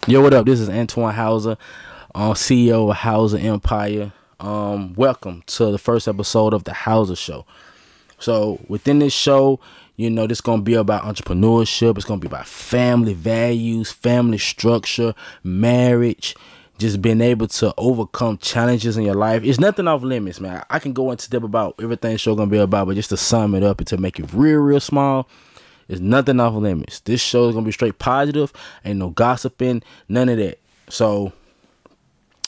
Yo, what up? This is Antwan Hauser, CEO of Hauser Empire. Welcome to the first episode of the Hauser Show. So within this show, this is going to be about entrepreneurship. It's going to be about family values, family structure, marriage, just being able to overcome challenges in your life. It's nothing off limits, man. I can go into depth about everything the show going to be about, but just to sum it up and to make it real small, there's nothing off limits. This show is going to be straight positive. Ain't no gossiping, none of that. So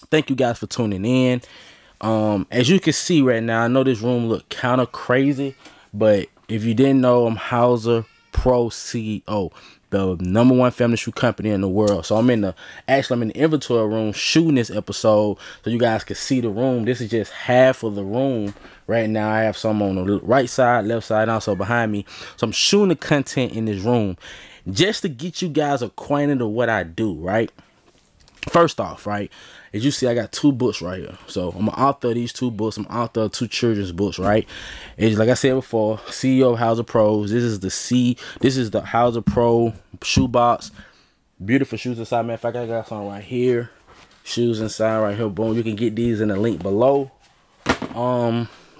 thank you guys for tuning in. As you can see right now, I know this room look kind of crazy, but if you didn't know, I'm Hauser Pro CEO, the #1 family shoe company in the world. So I'm in the inventory room shooting this episode so you guys can see the room. This is just half of the room right now. I have some on the right side, left side, and also behind me. So I'm shooting the content in this room just to get you guys acquainted with what I do, right? First off, right, as you see, I got 2 books right here. So I'm an author of these 2 books. I'm author of 2 children's books, right? It's like I said before, CEO of Hauser Pros. This is the Hauser Pro shoebox. Beautiful shoes inside. Matter of fact, I got some right here. Shoes inside right here. Boom. You can get these in the link below.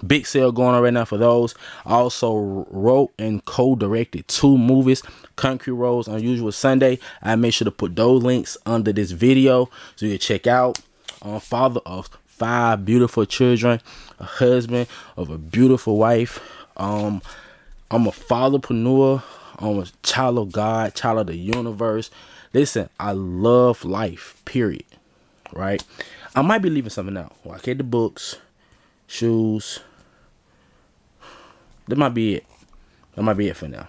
Big sale going on right now for those. I also wrote and co-directed 2 movies, Country Roads, Unusual Sunday. I made sure to put those links under this video so you can check out. Father of 5 beautiful children, a husband of a beautiful wife. I'm a fatherpreneur. I'm a child of God, child of the universe. Listen, I love life, period. Right? I might be leaving something out. Well, I get the books, shoes. That might be it. That might be it for now.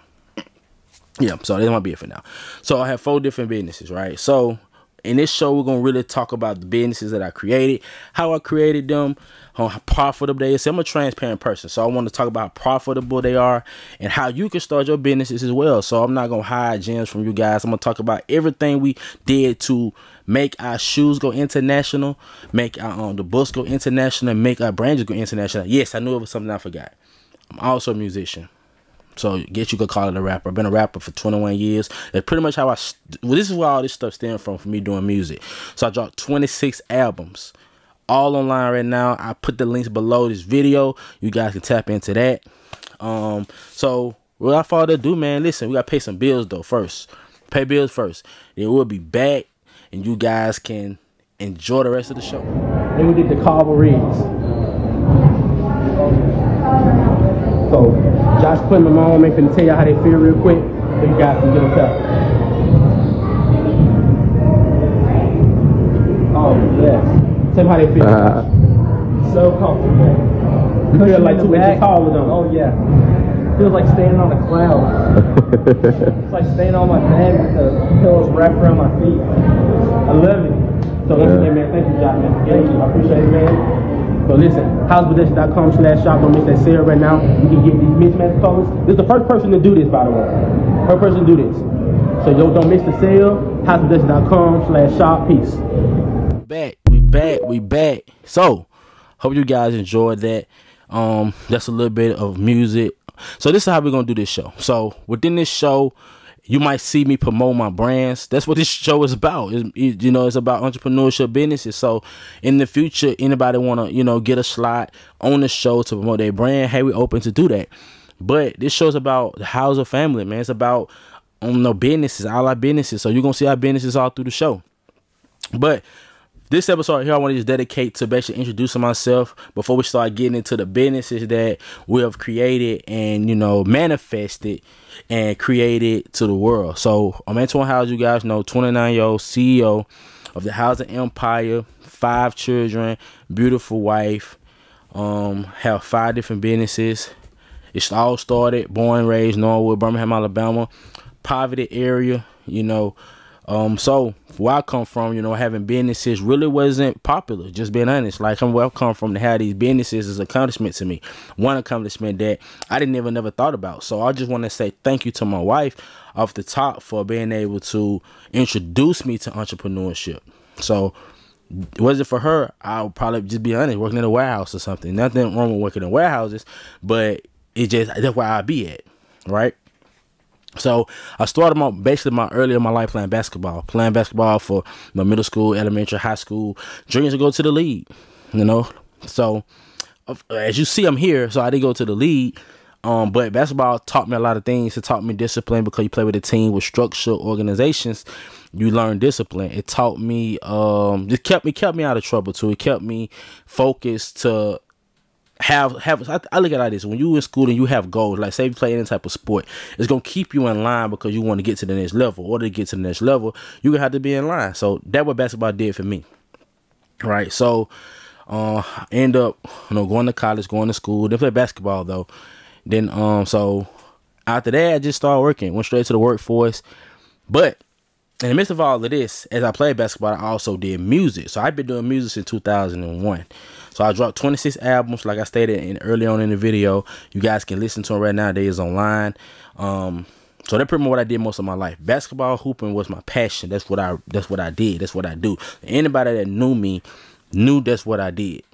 Yeah, so that might be it for now. So I have 4 different businesses, right? So in this show, we're going to really talk about the businesses that I created, how I created them, how profitable they are. So I'm a transparent person, so I want to talk about how profitable they are and how you can start your businesses as well. So I'm not going to hide gems from you guys. I'm going to talk about everything we did to make our shoes go international, make our the books go international, and make our brands go international. Yes, I knew it was something I forgot. I'm also a musician. So, guess you could call it a rapper. I've been a rapper for 21 years. That's pretty much how this is where all this stuff stems from for me doing music. So, I dropped 26 albums. All online right now. I put the links below this video. You guys can tap into that. So, without further ado, man, listen, we got to pay some bills, though, first. Pay bills first. Then we'll be back, and you guys can enjoy the rest of the show. Then we did the Carver Rigs. So, Josh putting them on, I'm finna tell you how they feel real quick, so you guys can get them felt. Oh, yes. Tell me how they feel. So comfortable. You feel like 2 inches taller, don't you? Oh, yeah. Feels like standing on a cloud. It's like staying on my bed with the pillows wrapped around my feet. I love it. So, once again, man, thank you, Josh, man. Thank you. I appreciate it, man. So listen, houseproduction.com/shop. Don't miss that sale right now. You can get these mismatched colors. This is the first person to do this, by the way. First person to do this. So don't miss the sale. Houseproduction.com/shop. Peace. We back. So hope you guys enjoyed that. That's a little bit of music. So this is how we're gonna do this show. So within this show, you might see me promote my brands. That's what this show is about. It's about entrepreneurship businesses. So in the future, anybody want to, get a slot on the show to promote their brand, hey, we're open to do that. But this show is about the Hauser family, man. It's about businesses, all our businesses. So you're going to see our businesses all through the show. But this episode here, I want to just dedicate to basically introducing myself before we start getting into the businesses that we have created and, manifested and created to the world. So I'm Antwan Hauser, you guys know, 29-year-old CEO of the Hauser Empire, 5 children, beautiful wife, have 5 different businesses. It's all started, born and raised Norwood, Birmingham, Alabama, poverty area, so where I come from, having businesses really wasn't popular, just being honest. Like, where I come from, to have these businesses is an accomplishment to me. One accomplishment that I never thought about. So I just want to say thank you to my wife off the top for being able to introduce me to entrepreneurship. So was it for her, I would probably just be honest, working in a warehouse or something. Nothing wrong with working in warehouses, but that's where I'd be at, right? So I started basically my early in my life playing basketball for my middle school, elementary, high school, dreams to go to the league, you know. So as you see, I'm here, so I didn't go to the league. But basketball taught me a lot of things. It taught me discipline because you play with a team with structured organizations. You learn discipline. It taught me, it kept me out of trouble too. It kept me focused to I look at it like this: when you in school and you have goals, like say you play any type of sport, it's gonna keep you in line because you want to get to the next level. In order to get to the next level, you're gonna have to be in line. So that's what basketball did for me, right? So I end up, going to college, going to school. Didn't play basketball though. Then so after that, I just started working, went straight to the workforce. But in the midst of all of this, as I played basketball, I also did music. So I've been doing music since 2001. So I dropped 26 albums, like I stated early on in the video. You guys can listen to them right now. They is online. So that's pretty much what I did most of my life. Basketball, hooping was my passion. That's what I did. That's what I do. Anybody that knew me knew that's what I did.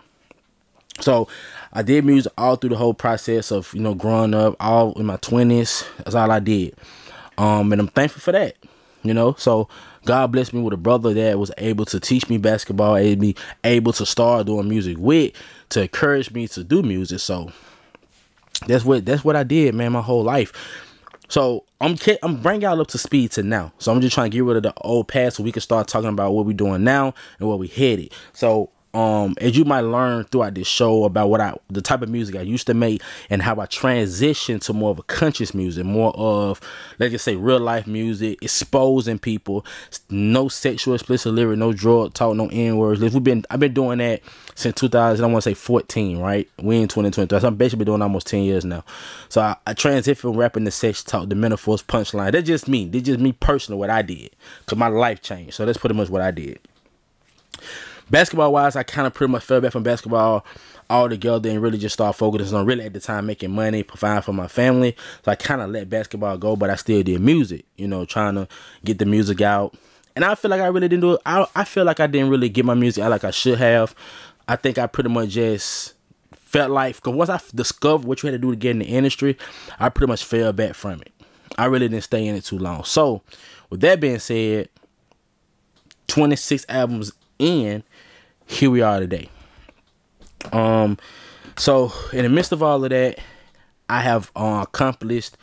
So I did music all through the whole process of, growing up, all in my 20s. That's all I did. And I'm thankful for that. So God blessed me with a brother that was able to teach me basketball, able to start doing music with, to encourage me to do music. So that's what I did, man, my whole life. So I'm bringing y'all up to speed to now. So I'm just trying to get rid of the old past so we can start talking about what we're doing now and where we headed. So as you might learn throughout this show about the type of music I used to make and how I transitioned to more of a conscious music, more of, let's just say, real life music, exposing people, no sexual explicit lyric, no drug talk, no N-words. I've been doing that since 2014, right? We in 2023. So I'm basically doing almost 10 years now. So I transitioned from rapping to sex talk, the metaphors, punchline. That's just me. That's just me personally, what I did, because my life changed. So that's pretty much what I did. Basketball wise, I kind of pretty much fell back from basketball altogether and really just started focusing on really at the time making money, providing for my family. So I kind of let basketball go, but I still did music, trying to get the music out. And I feel like I really didn't do it. I feel like I didn't really get my music out like I should have. I think I pretty much just felt like, because once I discovered what you had to do to get in the industry, I pretty much fell back from it. I really didn't stay in it too long. So with that being said, 26 albums in, here we are today. So in the midst of all of that, I have accomplished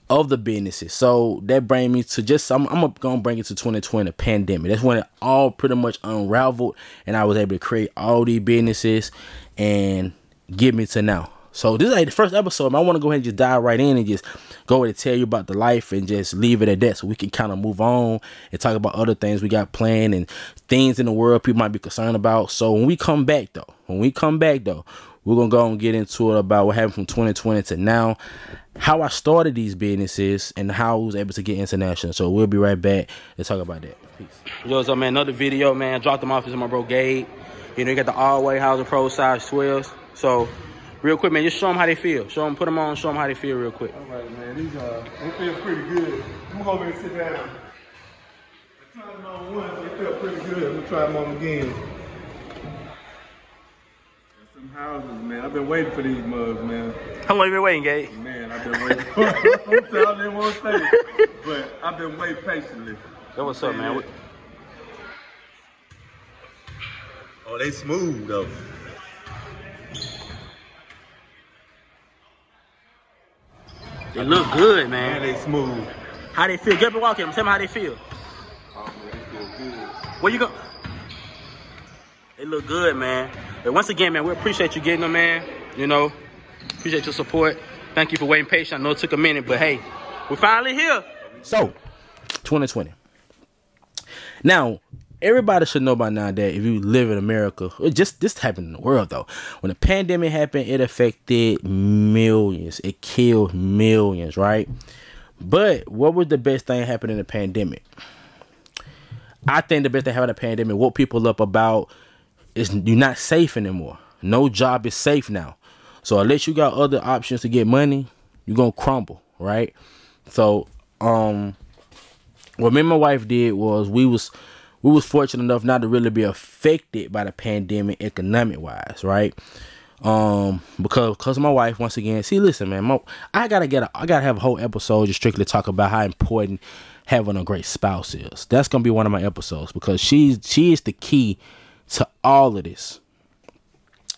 of the businesses. So that brings me to I'm gonna bring it to 2020, pandemic. That's when it all pretty much unraveled and I was able to create all these businesses and get me to now. So this is like the first episode. I want to go ahead and just dive right in and just go ahead and tell you about the life and just leave it at that so we can kind of move on and talk about other things we got planned and things in the world people might be concerned about. So when we come back though, we're going to go and get into it about what happened from 2020 to now, how I started these businesses and how I was able to get international. So we'll be right back to talk about that. Peace. Yo, so man, another video, man. Dropped them off to my bro Gabe. You got the all-way Housing Pro size 12s. So real quick, man, just show them how they feel. Put them on, show them how they feel real quick. All right, man. These they feel pretty good. I'm going over and sit down. I tried them on once. They feel pretty good. I'm going to try them on again. Some houses, man. I've been waiting for these mugs, man. How long you been waiting, Gabe? Man, I've been waiting for them. I'm telling you, won't say it. But I've been waiting patiently. Yo, what's up, man? Oh, they smooth, though. They look good, man. Man, they smooth. How they feel? Get up and walk in. Tell me how they feel. Oh, man, they feel good. Where you go? They look good, man. But once again, man, we appreciate you getting them, man. Appreciate your support. Thank you for waiting patient. I know it took a minute, but hey, we're finally here. So, 2020. Now, everybody should know by now that if you live in America, this happened in the world though. When the pandemic happened, it affected millions. It killed millions, right? But what was the best thing happening in the pandemic? I think the best thing happening in the pandemic, woke people up about is you're not safe anymore. No job is safe now. So unless you got other options to get money, you're gonna crumble, right? So what me and my wife did was we was fortunate enough not to really be affected by the pandemic economic wise, right? Because my wife, once again, see, listen, man, I gotta have a whole episode just strictly talk about how important having a great spouse is. That's gonna be one of my episodes because she is the key to all of this.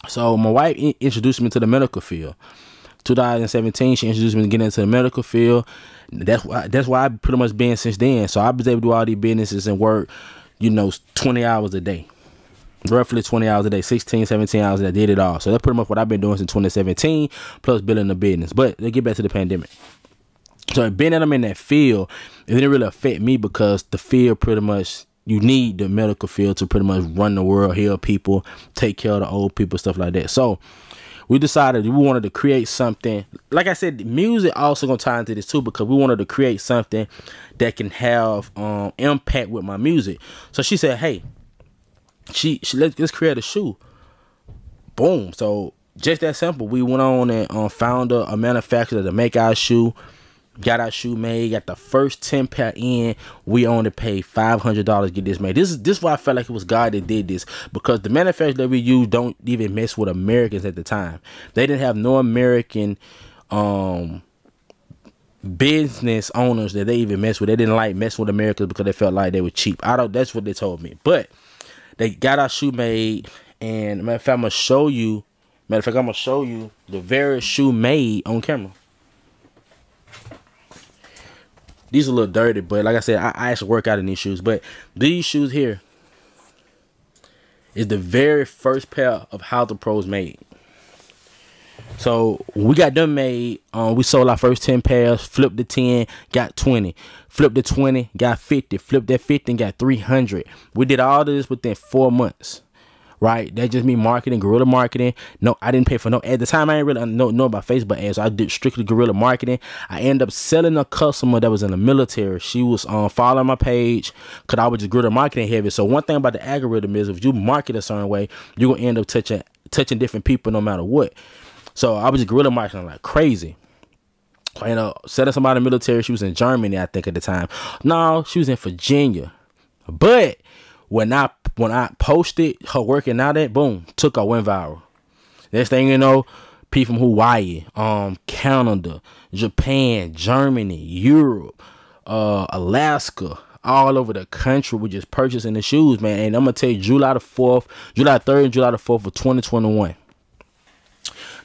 So my wife introduced me to the medical field. 2017, she introduced me to get into the medical field. That's why I've pretty much been since then. So I was able to do all these businesses and work, 20 hours a day. Roughly 20 hours a day, 16, 17 hours a day. I did it all. So that's pretty much what I've been doing since 2017, plus building the business. But let's get back to the pandemic. So being that I'm in that field, it didn't really affect me because the field pretty much, you need the medical field to pretty much run the world, heal people, take care of the old people, stuff like that. So we decided we wanted to create something. Like I said, music also gonna tie into this too because we wanted to create something that can have impact with my music. So she said, hey, let's create a shoe. Boom. So just that simple. We went on and found a manufacturer to make our shoe. Got our shoe made. Got the first 10 pair in. We only paid $500 to get this made. This is why I felt like it was God that did this, because the manufacturer that we use don't even mess with Americans at the time. They didn't have no American business owners that they even mess with. They didn't like messing with Americans because they felt like they were cheap. That's what they told me. But they got our shoe made, and matter of fact, I'm gonna show you the very shoe made on camera. These are a little dirty, but like I said, I actually work out in these shoes. But these shoes here is the very first pair of House of Pros made. So we got them made. We sold our first 10 pairs, flipped the 10, got 20. Flipped the 20, got 50. Flipped that 50 and got 300. We did all of this within 4 months. Right? That's just me marketing, guerrilla marketing. No, I didn't pay for no. At the time, I didn't really know about Facebook ads. So I did strictly guerrilla marketing. I ended up selling a customer that was in the military. She was following my page because I was just guerrilla marketing heavy. So one thing about the algorithm is if you market a certain way, you're gonna end up touching different people no matter what. So I was just guerrilla marketing like crazy. I ended up selling somebody in the military. She was in Germany, I think, at the time. No, she was in Virginia. But when I posted her working out at, boom, went viral. Next thing you know, people from Hawaii, Canada, Japan, Germany, Europe, Alaska, all over the country were just purchasing the shoes, man. And I'm gonna tell you, July 3rd and July 4th of 2021.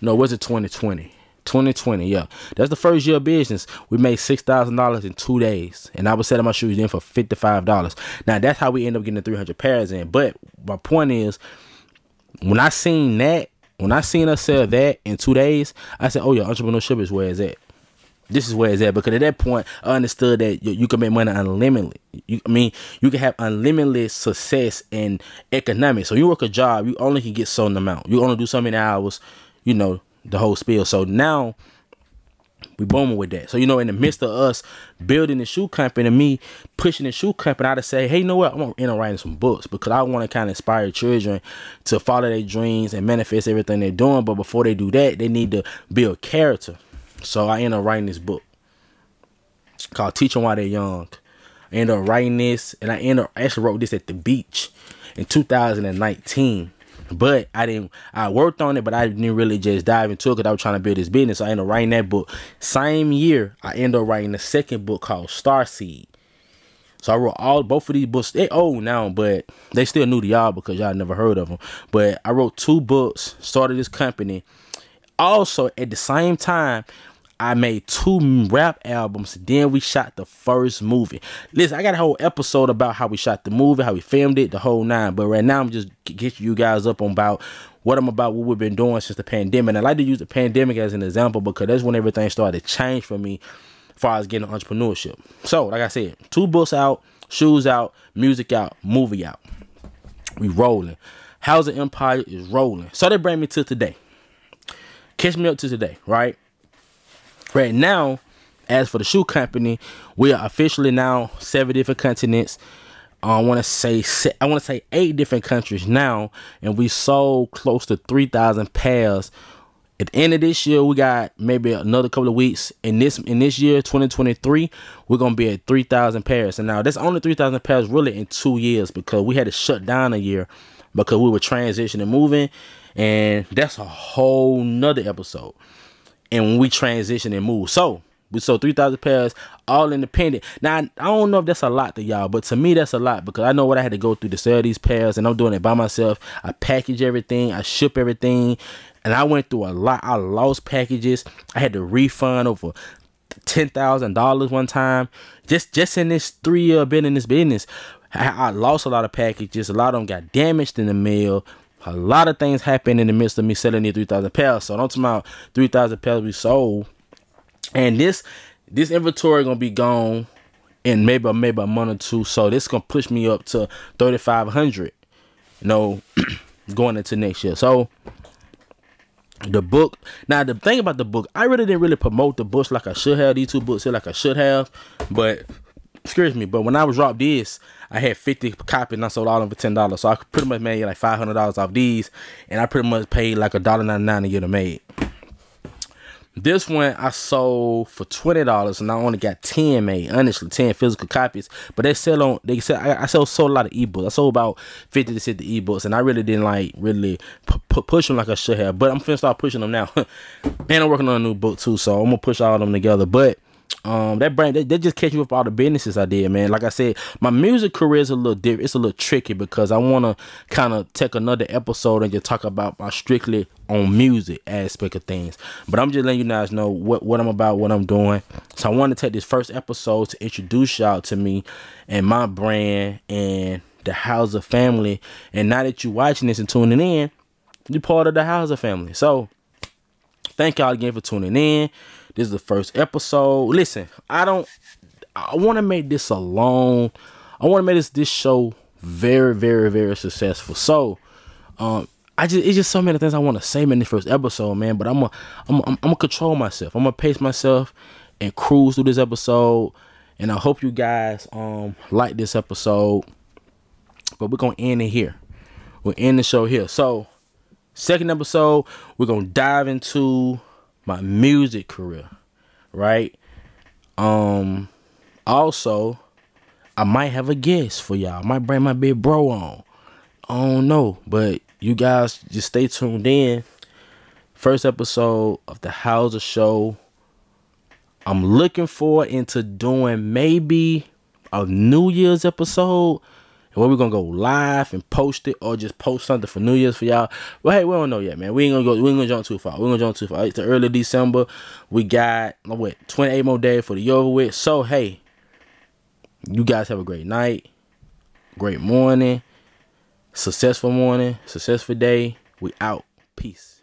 No, was it 2020? 2020, yeah. That's the first year of business. We made $6,000 in 2 days. And I was selling my shoes in for $55. Now, that's how we end up getting the 300 pairs in. But my point is, when I seen us sell that in 2 days, I said, oh, yeah, entrepreneurship is where it's at. This is where it's at. Because at that point, I understood that you can make money unlimited. You can have unlimited success in economics. So you work a job, you only can get certain amount. You only do so many hours, the whole spiel. So now we booming with that. So in the midst of us building the shoe company and me pushing the shoe company, I just say, hey, you know what, I'm gonna end up writing some books because I want to kind of inspire children to follow their dreams and manifest everything they're doing. But before they do that, they need to build character. So I end up writing this book called Teach Them While They're Young. I ended up writing this, and I actually wrote this at the beach in 2019. But I worked on it, but I didn't really just dive into it because I was trying to build this business. So I ended up writing that book. Same year, I ended up writing the second book called Starseed. So I wrote both of these books. They old now, but they still new to y'all because y'all never heard of them. But I wrote 2 books, started this company. Also, at the same time, I made 2 rap albums. Then we shot the first movie. Listen, I got a whole episode about how we shot the movie, how we filmed it, the whole 9. But right now, I'm just getting you guys up on what we've been doing since the pandemic. And I like to use the pandemic as an example because that's when everything started to change for me as far as getting entrepreneurship. So, like I said, 2 books out, shoes out, music out, movie out. We rolling. Housing Empire is rolling. So that bring me to today. Catch me up to today, right? Right now, as for the shoe company, we are officially now 7 different continents. I want to say 8 different countries now, and we sold close to 3,000 pairs. At the end of this year, we got maybe another couple of weeks. In this year, 2023, we're gonna be at 3,000 pairs. And now that's only 3,000 pairs really in 2 years because we had to shut down a year because we were transitioning, moving. and that's a whole nother episode. And when we transition and move, so we sold 3,000 pairs, all independent. Now I don't know if that's a lot to y'all, but to me that's a lot, because I know what I had to go through to sell these pairs, and I'm doing it by myself. I package everything, I ship everything, and I went through a lot. I lost packages. I had to refund over $10,000 one time, just in this 3-year been in this business. I lost a lot of packages. A lot of them got damaged in the mail. A lot of things happened in the midst of me selling these 3,000 pairs. So don't talk about 3,000 pairs we sold, and this inventory gonna be gone in maybe a month or two. So this gonna push me up to 3,500, going into next year. So the book, now the thing about the book, I really didn't promote the books like I should have. These 2 books here like I should have, but excuse me, but when I was dropped this, I had 50 copies and I sold all of them for $10. So I pretty much made like $500 off these, and I pretty much paid like $1.99 to get them made. This one I sold for $20, and I only got 10 made. Honestly, 10 physical copies. But I sold a lot of ebooks. I sold about 50 to 60 ebooks, and I really didn't really push them like I should have. But I'm finna start pushing them now, and I'm working on a new book too. So I'm gonna push all of them together. But that brand, they just catch me up all the businesses I did, man. Like I said, my music career is a little different. It's a little tricky because I want to kind of take another episode and just talk about my strictly on music aspect of things. But I'm just letting you guys know what I'm about, what I'm doing. So I want to take this first episode to introduce y'all to me and my brand and the Hauser family. And now that you're watching this and tuning in, you're part of the Hauser family. So thank y'all again for tuning in. This is the first episode. Listen, I want to make this I want to make this show very, very, very successful. So, it's just so many things I want to say in this first episode, man. But I'm gonna control myself. I'm gonna pace myself and cruise through this episode. And I hope you guys like this episode. But we're gonna end it here. We'll end the show here. So, second episode, we're gonna dive into my music career, right? Also, I might have a guest for y'all. I might bring my big bro on. I don't know, but you guys just stay tuned in. First episode of the Hauser Show. I'm looking forward into doing maybe a New Year's episode, where we're gonna go live and post it, or just post something for New Year's for y'all. Well, hey, we don't know yet, man. We ain't gonna jump too far. It's the early December. We got 28 more days for the year over with. So hey, you guys have a great night, great morning, successful day. We out. Peace.